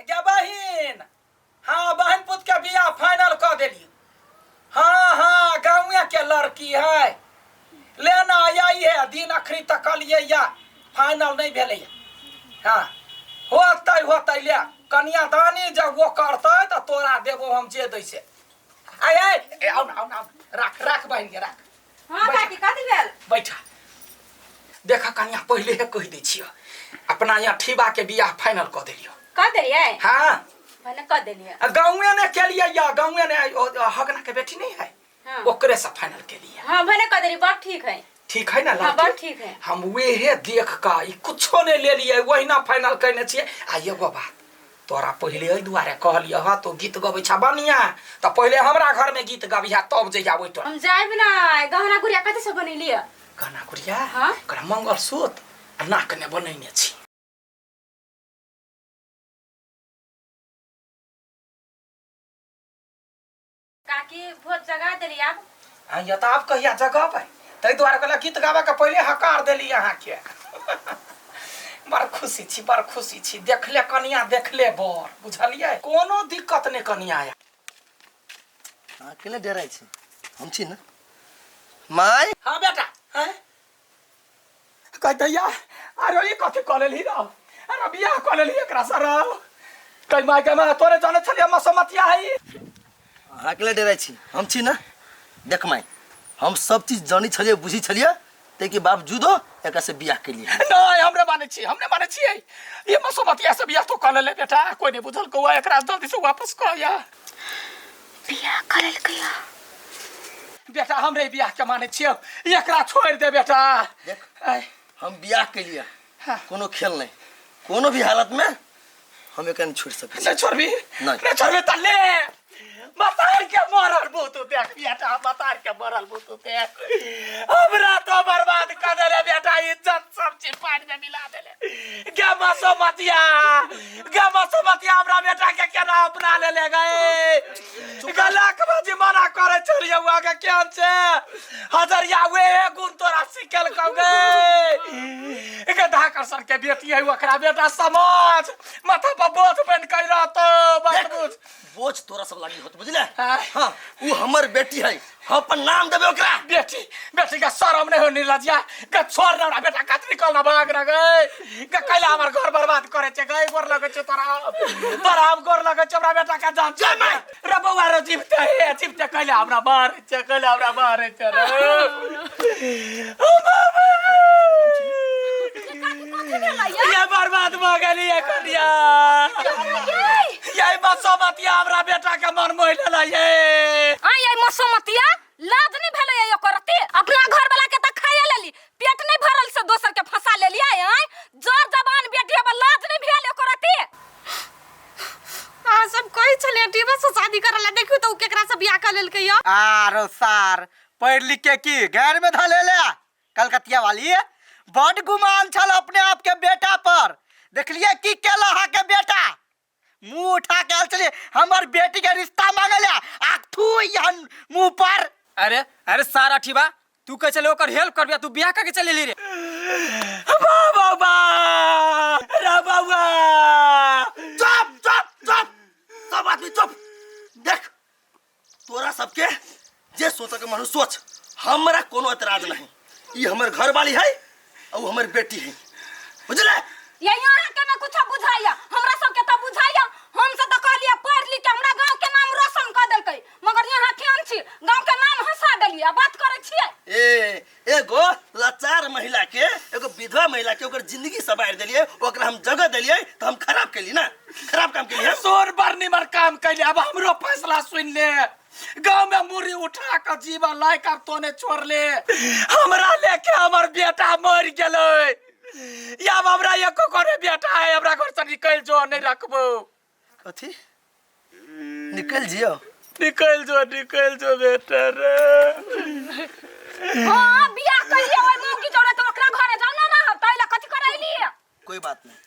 क्या बहिन? हाँ बहन पुत के बियाह फाइनल कर दिलियो। हाँ हाँ गाँव के लड़की है, लेना आई है दिन आखिरी तक लिए या फाइनल नहीं भेले। हाँ होते ले कन्यादानी जब वो करते तो तोरा देबो हम जे दै से। आय आउ राख बहन के राख। हां काकी कथि भेल? बैठा देखा कन्या पहले है कह दै छियो अपना यहाँ ठीबा के बियाह फाइनल कर दिलियो। कर देलिए? हाँ मैंने कर देलिए। गाँवे ने के लिए या गाँवे ने हगना के बेटी नहीं है हाँ। ओकरे से फाइनल के लिए। हाँ मैंने कर देली, बात ठीक है। ठीक है ना? हाँ बात ठीक है। हम वे है देख का कुछो ने ले लिए वही ना फाइनल करने छिए। आ एगो बात तोरा पहले एहि दुआरे कहलियो हा तो गीत गबै छा बनिया तो पहले हमरा घर में गीत गाबिया तब जइया ओइ तो हम जाइब ना। गहना गुड़िया कथि से बनेलिए? गहना गुड़िया हाँ कर मंगलसूत्र नाक ने बनैने छी। काकी भोज जगा देली अब। हां ये तो आप कहिया जगह पे तै दुआरे कहला गीत गाबा के पहले हकार देली अहाँ के। बड़ खुशी छी देखले कनिया देखले बर बुझलिए कोनो दिक्कत नहीं कनिया आया। अकेले डराई छी हम छी ना माय। हां बेटा हैं कह दैया अरे ये कथि क लेली रो अरे बियाह क लेली एकरा सर कई माय के माय तोरे जाने छलिए मसमतिया है। अकेले डराई छी हम छी ना। देख माय हम सब चीज जानी छलिए बुझी छलिए ते के बावजूदो एकरा से बियाह के लिए नहीं हमरे माने छी ये मसमतिया से बियाह तो क ले बेटा कोई नहीं बुझल को एकरा जल्दी से वापस क या बियाह कर लेलकैया। बेटा हमरे बियाह के माने छी एकरा छोड़ दे बेटा। देख हम बियाह के लिए कोनो खेल नहीं कोनो भी हालत में हम एकरा छोड़ सके नहीं छोड़बी नहीं छोड़बी त ले बतार के मरल बुतु देख बेटा बतार के मरल बुतु देख हमरा तो बर्बाद कर देले बेटा इज्जत सब चीज पानी में मिला देले। क्या मसमतिया हमरा बेटा के केना अपना ले गए गलक बाजी मना करे छोड़िए हुआ के क्या से हजरिया वे गुण तोरा सिकल क गए के धाकर सर के बेटी है ओकरा बेटा समाज माथा पर बोझ बन के रहतो बस बोझ तोरा सब लागी होत बुझले। हां वो हमर बेटी है हम अपन नाम देबे ओकरा। बेटी का शर्म नहीं हो निर्लज्जा के छोड़ ना बेटा कत निकलना भाग ना गए के कैला हमर घर बर्बाद करे छे गए गोर लगे छे तोरा हम गोर लगे छे हमरा बेटा का जान छे रे बउआ रे जीवते कैला हमरा मार छे ये बर्बाद भ गेली कनिया ये मसमतिया हमरा बेटा के मन मोह लेला ये ये मसमतिया लाज नहीं भेले ये करती अपना घर वाला के त खाया लेली पेट नहीं भरल से दोसर के फंसा लेली है जोर जबान बेटी अब लाज नहीं भेले करती। आ सब कोई चले टीवा से शादी करला देखियो तो केकरा से बियाह कर लेलकै यो। आरो सार पढ़ लिख के की घर में धले ले कलकतिया वाली बड़ गुमान छल अपने आप के बेटा पर। देखलिए की केला हा के बेटा मुंह उठा के चलिए हमर बेटी के रिश्ता मांगले आथू यहन मुंह पर। अरे सारा ठीबा तू कह चले ओकर हेल्प करबिया तू बियाह करके चले ली रे। बाबा रे बाबा चुप सब आदमी चुप। देख तोरा सबके जे सोच के मनु सोच हमरा कोनो एतराज नहीं। ई हमर घर वाली है और हमर बेटी है बुझले। ये यहाँ के ना कुछ बुझाइया हमरा सब के त बुझाइया हम से त कहलिए पढ़ लिख के हमरा गांव के नाम रोशन कर देलकै मगर यहाँ केहन छी गांव के नाम हंसा देलिए बात करे छिए। एगो लाचार महिला के एगो विधवा महिला के ओकर जिंदगी सवार देलिए ओकरा हम जगह देलिए तो हम खराब केली ना खराब काम केली। सोर बरनी मर काम कैले अब हमरो फैसला सुन ले गांव में मुरी उठा के जीवन लायक अब तोने छोड़ ले हमरा लेके हमर बेटा मर गेलै या हमरा एको करे बेटा है हमरा घर से निकल जो नहीं रखबो। कथी निकल जियो निकल जो बेटा रे। हां बियाह करिए और मुंह की जोड़े तो ओकरा घरे जाऊ ना तैला कथि करैली। कोई बात नहीं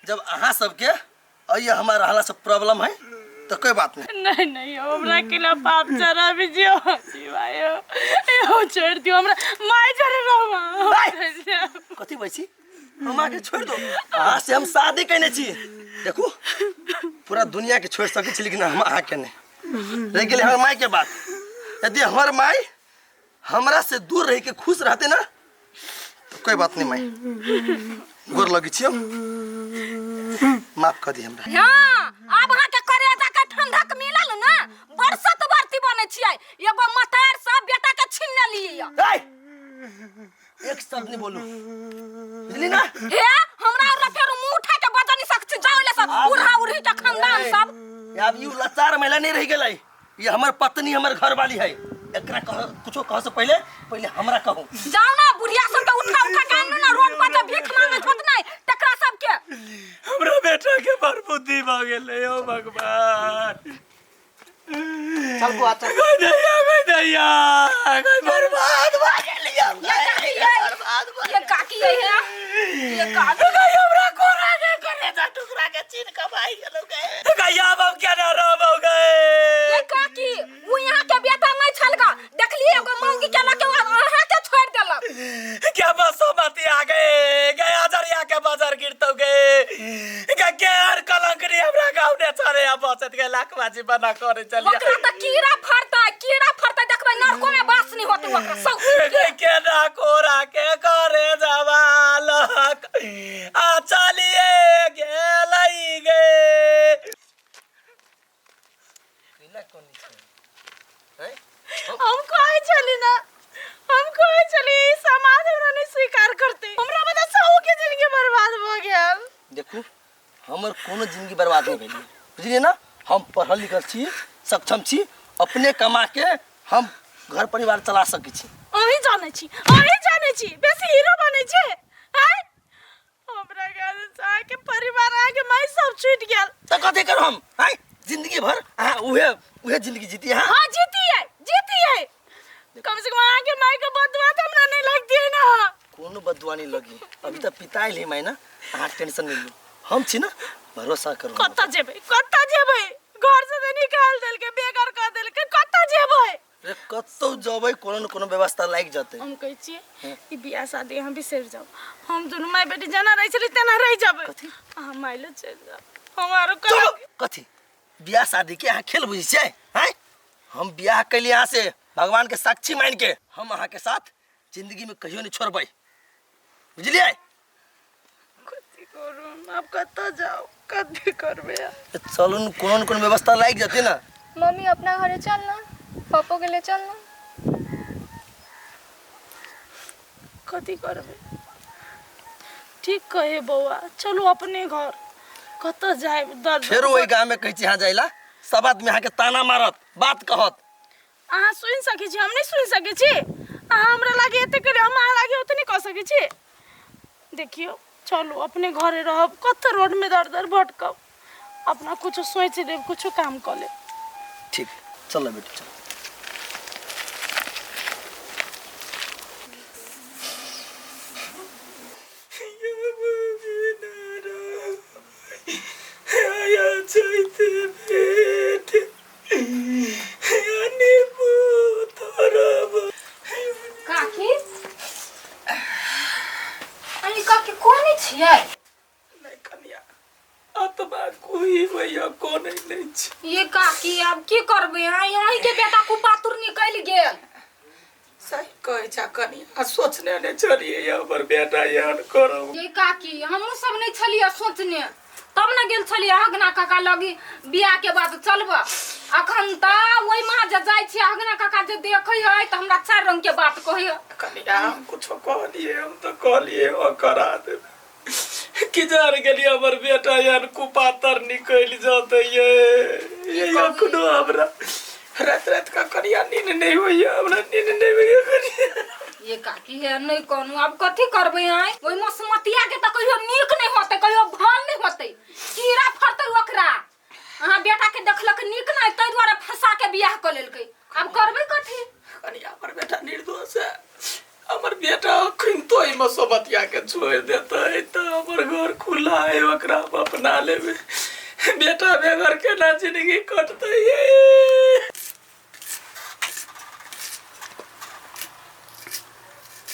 जब अहाँ सबके आइए हमारा हाला सब प्रॉब्लम है तो कोई बात नहीं। नहीं हमरा केला पाप चरा भी जियो जीवायो यो छोड़ दियो हमरा माय जरे रहवा कथी बैसी हम आके छोड़ दो। अहाँ से हम शादी करने छी देखो पूरा दुनिया के छोड़ सके लेकिन हम आके नहीं रह गए हमारे माई के बात। यदि हमारे माई हमरा से दूर रह के खुश रहते ना तो कोई बात नहीं। माई गोर लगी छियो, माफ कर दी हमरा। हां अब हां के करेजा के ठंडक मिलल ना बरसत बरती बने छियै। एगो मतार सब बेटा के छीन लियै। एक शब्द नहीं बोलू बुझली ना। हे हमरा और फेर मुंह उठा के बजा नहीं सकछ। जाओ ले सब उड़ा उड़ी के खानदान सब। अब यू लाचार महिला नहीं रह गेलै। ये हमर पत्नी हमर घर वाली है। एकरा कुछो कह से पहले हमरा कहू। जाओ ना बुढ़िया सब के उठा उठा के आनू ना रोड पर भीख मांगे छोट नहीं तकरा सब के। हमरा बेटा के पर बुद्धि भ गेलै ओ भगवान। चल को आता दैया बर्बाद भ गेलियै। ये काकी है ये काकी हमरा कोरा के करेजा टुकड़ा के छीन के भाई गेलो गए। गैया हम क्या ना रहबो गए। ये काकी वो यहाँ के बेटा नहीं छलगा देखली एगो मौगी के लके अहाँ के छोड़ देलक। क्या बसमती आ गए गया जरिया के बाजार गिरतो गए के हर कलंकरी हमरा गांव ने छरे आ बचत के लाखबाजी बना करे चलिया। ओकरा त कीड़ा फरता देखबै नरको में बास नहीं होते ओकरा सब के ना कोरा के करे जवालक आ चलिए गेलै गे। किला कोनी छै हम कहे चली ना हम कहे चली समाज हमरा नहीं स्वीकार करते। हमरा बता सब के जिंदगी बर्बाद हो गया। देखू हमर कोनो जिंदगी बर्बाद नहीं भेली बुझलिए ना। हम पढ़ल लिखल छी, सक्षम छी, अपने कमा के हम घर परिवार चला सकै छी। अही जाने छी बेसी हीरो बने छे। हाय हमरा घर से के परिवार आके मैं सब छूट गेल त कथि कर हम हाय जिंदगी भर उहे जिंदगी जीती है। हां जीती है कम से कम आके माई के बदवा तो हमरा नहीं लगती है ना। कोनो बदुआ नहीं लगी। अभी तक पिताइल है माई ना। आ टेंशन नहीं लो हम छी ना भरोसा करो। कत्ता जेबै घर से निकाल देल के बेकार कर देल के कत्ता जेबै। रे कत्तो जबै कोनो न कोनो व्यवस्था लाग जाते। हम कहै छी ई बियाह शादी हम बिसर जाओ। हम दुनु माई बेटी जना रह छली तना रह जाबै। हम माइले चल जाओ हमारो कथि बियाह शादी के यहाँ खेल बुझी छै हैं। हम बियाह कैली यहाँ से भगवान के साक्षी मान के हम अहाँ के साथ जिंदगी में कहियो नहीं छोड़बै बुझलिए। कथि करू अब कत्ता जाओ कथि करबे। चलू न कोनो व्यवस्था लाग जाते ना। मम्मी अपना घरे चल ना पापा के लिए चल ना। कथि करबे ठीक कहे बौआ चलो अपने घर कत्ता जाए दर्द। फिर वही गांव में कहै छी यहाँ जाइला सब आदमी यहाँ के ताना मारत बात कहत। अहाँ सुन सकै छी हम नहीं सुन सकै छी। अहाँ हमरा लागे एते करे हम अहाँ लागे ओते नहीं कह सकै छी। देखियो चलो अपने घरे रहब कत्ता रोड में दर भटकब अपना कुछ सोच ले कुछ काम कर ले। ठीक चलो बेटी चलो। काकी अनि काकी कोनी छियै। नहीं कनिया आत्मा कोई भैया को नहीं छै। ये काकी अब की करबे यहीं के बेटा कुपातुर निकल गेल। सही कहे छ कनिया सोचने नहीं चलिए हमर बेटा यान करो। ये काकी हम सब नहीं छलिए सोचने तब न गेल छलिए अगना काका लगी बियाह के बाद चलबा। अखन त ओइ मां जे जाय छी अगना काका जे देखै है त हमरा चार रंग के बात कहै। कनिया हम कुछ कहलिए हम तो कहलिए ओ करा दे कि जार गेलिए हमर बेटा यान कुपातर निकल जाते ये अखनो हमरा रात का कनिया नींद नहीं होइए हमरा नींद नहीं होइए कनिया। ये काकी है नहीं कोनो अब कथि करबे है ओइ मसमतिया के त कहियो नीक नहीं होते कहियो भल नहीं होते कीड़ा फरते ओकरा। अहाँ बेटा के देखलक नीक नहीं तै द्वारा फंसा के बियाह क लेलकै अब करबे कथि। कनिया हमर बेटा निर्दोष है। हमर बेटा अखन तो ई मसमतिया के छोड़ देता है त हमर घर खुला है ओकरा अपना लेबे। बेटा बेगर के ना जिंदगी कटते है।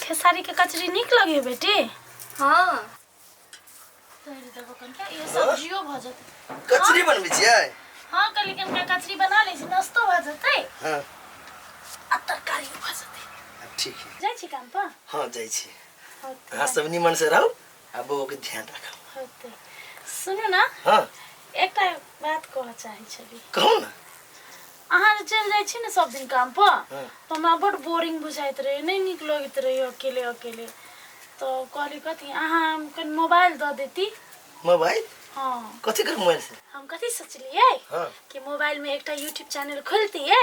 खेसारी के कचरी निक लगे बेटी। हाँ तैरी देबो कन क्या ये सब्जियो भ जते कचरी बनबै छियै हां कली कन का कचरी बना ले छी नाश्तो भ जते हां आ तरकारियो भ जते ठीक है जाय छी काम पर हां जाइ छी होते अहाँ सब निमन से रहू आ बउआ के ध्यान राखब होते सुनो ना हां एकटा बात कहऽ चाहै छली कहू ना अहाँ चल जाइ छी ने सब दिन काम पर हाँ। तो हमरा बड़ बोरिंग बुझाइत रहे नहीं निक लगैत रहे अकेले अकेले तो कहली कथी अहाँ कन मोबाइल दऽ देती मोबाइल हाँ कथी कर मोबाइल से हम कथी सोचलिए हाँ। कि मोबाइल में एकटा यूट्यूब चैनल खोलतिए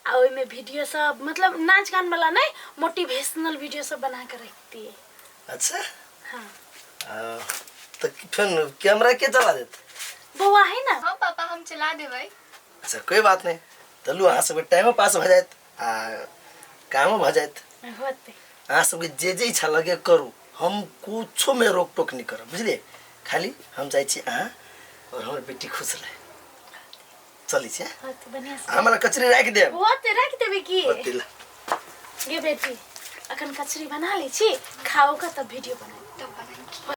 आ ओइ में वीडियो सब मतलब नाच गान वाला नहीं मोटिवेशनल वीडियो सब बना के रखती अच्छा हाँ तो फिर कैमरा के चला देते बउआ है ना हाँ पापा हम चला देबै अच्छा कोई बात नहीं चलू अहाँ सब टाइम पास भ जात आ काम भ जात होते अहाँ सबके जे इच्छा लगे करू हम कुछो में रोक टोक नहीं करब बुझलिए खाली हम जाइ छी अहाँ और हमर बेटी खुश रहे चली छी होते बढ़िया से हमरा कचरी राख देब होते रख देबे की होते ला ये बेटी अखन कचरी बना ली छी खाओ का तब वीडियो बना